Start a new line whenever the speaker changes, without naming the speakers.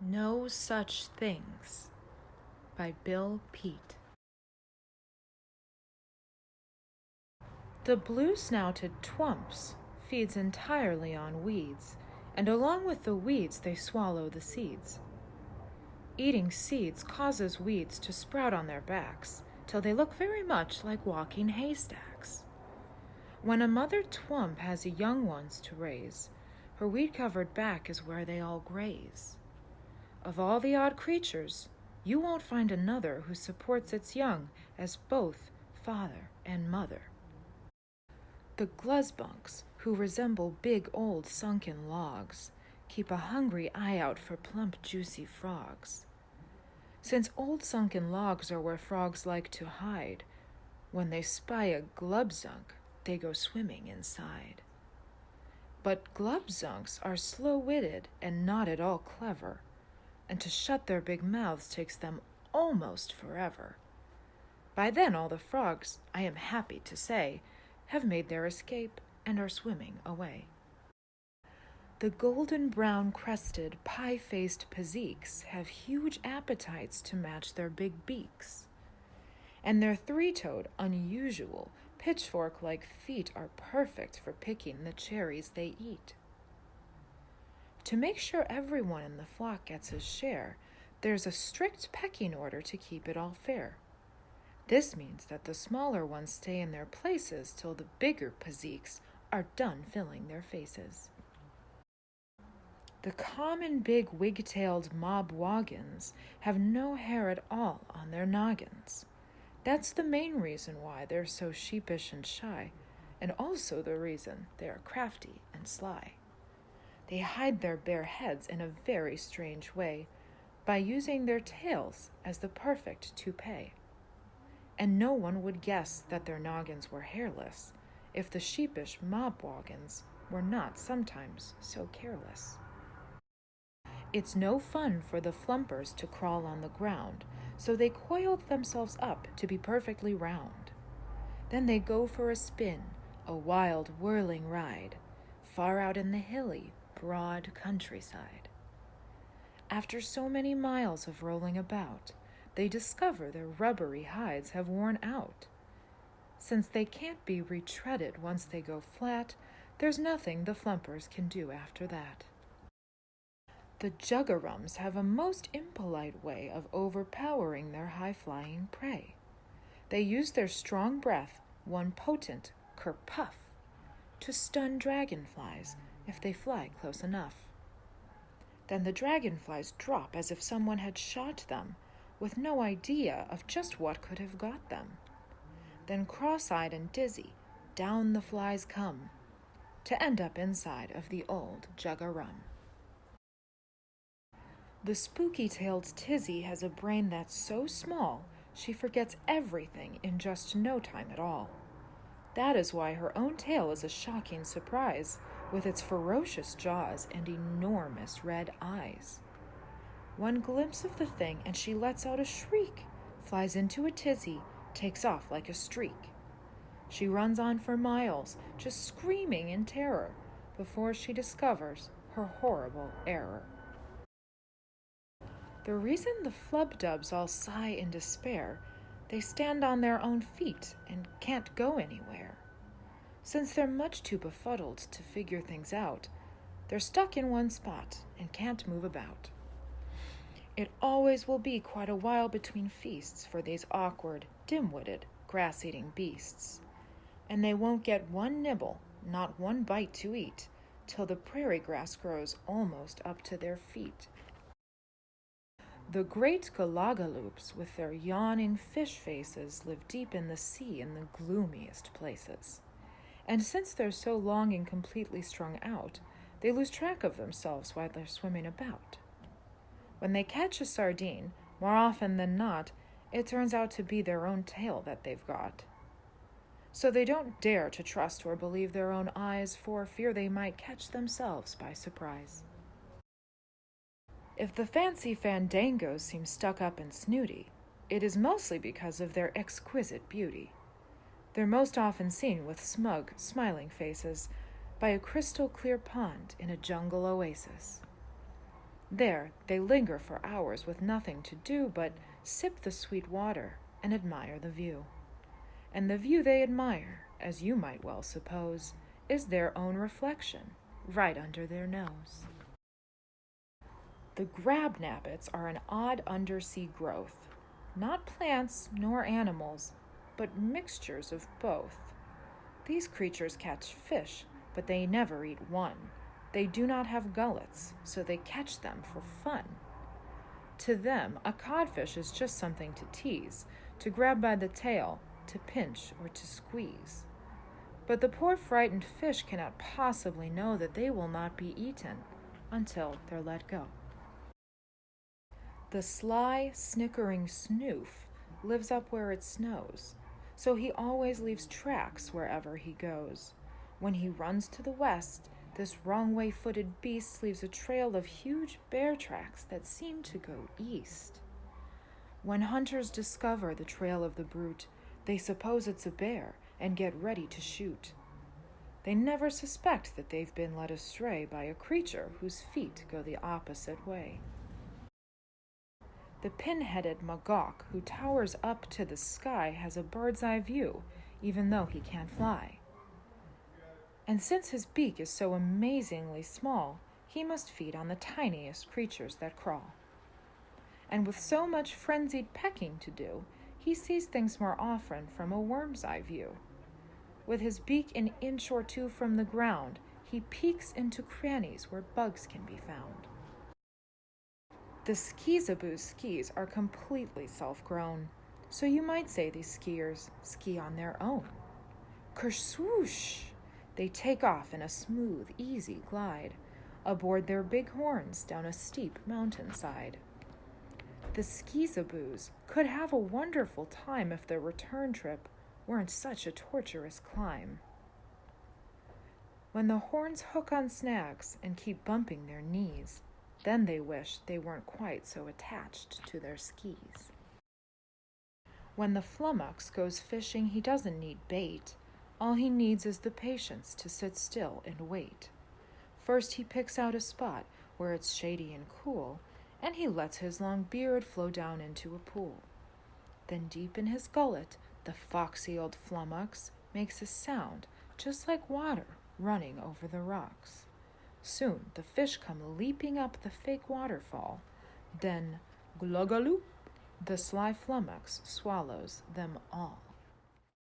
No Such Things by Bill Peet. The blue-snouted twumps feeds entirely on weeds, and along with the weeds they swallow the seeds. Eating seeds causes weeds to sprout on their backs till they look very much like walking haystacks. When a mother twump has young ones to raise, her weed-covered back is where they all graze. Of all the odd creatures, you won't find another who supports its young as both father and mother. The gluzzbunks, who resemble big old sunken logs, keep a hungry eye out for plump juicy frogs. Since old sunken logs are where frogs like to hide, when they spy a glubzunk, they go swimming inside. But glubzunks are slow-witted and not at all clever, and to shut their big mouths takes them almost forever. By then all the frogs, I am happy to say, have made their escape and are swimming away. The golden-brown crested, pie-faced Posix have huge appetites to match their big beaks, and their three-toed, unusual, pitchfork-like feet are perfect for picking the cherries they eat. To make sure everyone in the flock gets a share, there's a strict pecking order to keep it all fair. This means that the smaller ones stay in their places till the bigger Posix are done filling their faces. The common big wig-tailed mobwoggins have no hair at all on their noggins. That's the main reason why they're so sheepish and shy, and also the reason they are crafty and sly. They hide their bare heads in a very strange way by using their tails as the perfect toupee. And no one would guess that their noggins were hairless if the sheepish mobwoggins were not sometimes so careless. It's no fun for the flumpers to crawl on the ground, so they coil themselves up to be perfectly round. Then they go for a spin, a wild whirling ride, far out in the hilly, broad countryside. After so many miles of rolling about, they discover their rubbery hides have worn out. Since they can't be retreaded once they go flat, there's nothing the flumpers can do after that. The Jug of Rums have a most impolite way of overpowering their high-flying prey. They use their strong breath, one potent kerpuff, to stun dragonflies if they fly close enough. Then the dragonflies drop as if someone had shot them, with no idea of just what could have got them. Then cross-eyed and dizzy, down the flies come, to end up inside of the old Jug of Rum. The spooky-tailed Tizzy has a brain that's so small she forgets everything in just no time at all. That is why her own tail is a shocking surprise, with its ferocious jaws and enormous red eyes. One glimpse of the thing and she lets out a shriek, flies into a tizzy, takes off like a streak. She runs on for miles, just screaming in terror, before she discovers her horrible error. The reason the Flub Dubs all sigh in despair, they stand on their own feet and can't go anywhere. Since they're much too befuddled to figure things out, they're stuck in one spot and can't move about. It always will be quite a while between feasts for these awkward, dim-witted, grass-eating beasts, and they won't get one nibble, not one bite to eat, till the prairie grass grows almost up to their feet. The Great Galaga loops, with their yawning fish faces, live deep in the sea in the gloomiest places. And since they're so long and completely strung out, they lose track of themselves while they're swimming about. When they catch a sardine, more often than not, it turns out to be their own tail that they've got. So they don't dare to trust or believe their own eyes for fear they might catch themselves by surprise. If the fancy Fandangos seem stuck up and snooty, it is mostly because of their exquisite beauty. They're most often seen with smug, smiling faces by a crystal-clear pond in a jungle oasis. There they linger for hours with nothing to do but sip the sweet water and admire the view. And the view they admire, as you might well suppose, is their own reflection, right under their nose. The grabnabbits are an odd undersea growth, not plants nor animals, but mixtures of both. These creatures catch fish, but they never eat one. They do not have gullets, so they catch them for fun. To them, a codfish is just something to tease, to grab by the tail, to pinch or to squeeze. But the poor frightened fish cannot possibly know that they will not be eaten until they're let go. The sly, snickering Snoop lives up where it snows, so he always leaves tracks wherever he goes. When he runs to the west, this wrong-way-footed beast leaves a trail of huge bear tracks that seem to go east. When hunters discover the trail of the brute, they suppose it's a bear and get ready to shoot. They never suspect that they've been led astray by a creature whose feet go the opposite way. The pinheaded macaque who towers up to the sky has a bird's-eye view, even though he can't fly. And since his beak is so amazingly small, he must feed on the tiniest creatures that crawl. And with so much frenzied pecking to do, he sees things more often from a worm's eye view. With his beak an inch or two from the ground, he peeks into crannies where bugs can be found. The skizaboo's skis are completely self-grown, so you might say these skiers ski on their own. Kerswoosh! They take off in a smooth, easy glide, aboard their big horns down a steep mountainside. The skizaboos could have a wonderful time if their return trip weren't such a torturous climb. When the horns hook on snags and keep bumping their knees, then they wish they weren't quite so attached to their skis. When the flummox goes fishing, he doesn't need bait. All he needs is the patience to sit still and wait. First he picks out a spot where it's shady and cool, and he lets his long beard flow down into a pool. Then deep in his gullet, the foxy old flummox makes a sound just like water running over the rocks. Soon the fish come leaping up the fake waterfall. Then, glugaloop, the sly flummox swallows them all.